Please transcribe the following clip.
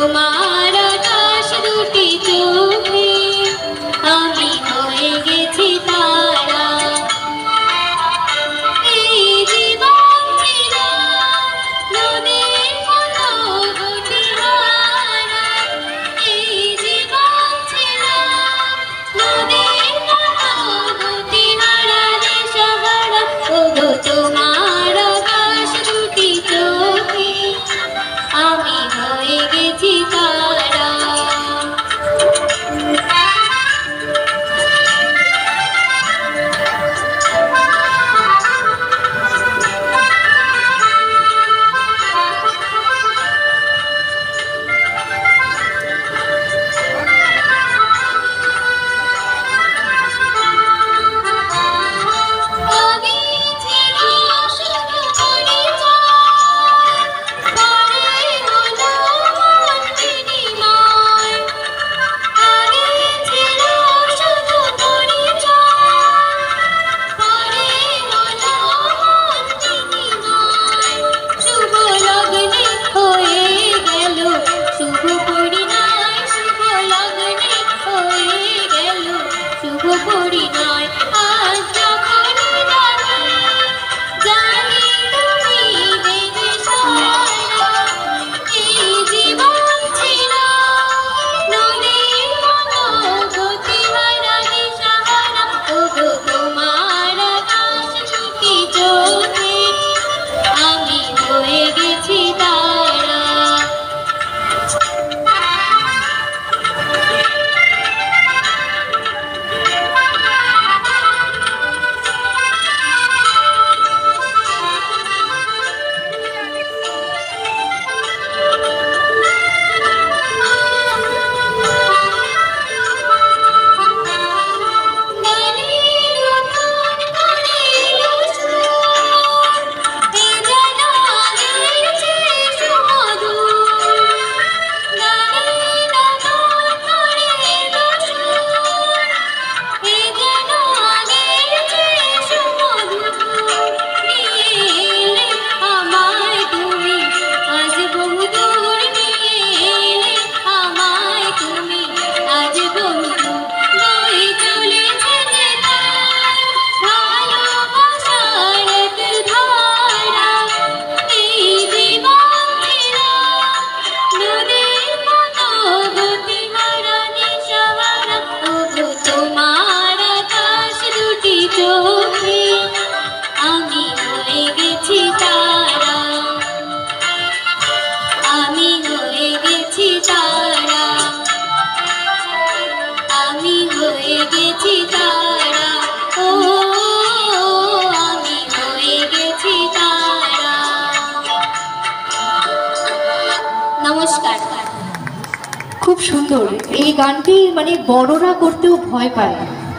তোমার আকাশ দুটি চোখে আমি হয়ে গেছি তারা। এই জীবন ছিল নদীর মতো গতিহারা, এই জীবন ছিল নদীর মতো গতিহারা দিশাহারা। ওগো তোমার আকাশ দুটি চোখে আমি হয়ে গেছি তারা। নমস্কার। খুব সুন্দর এই গানটি, মানে বড়রা করতেও ভয় পায়।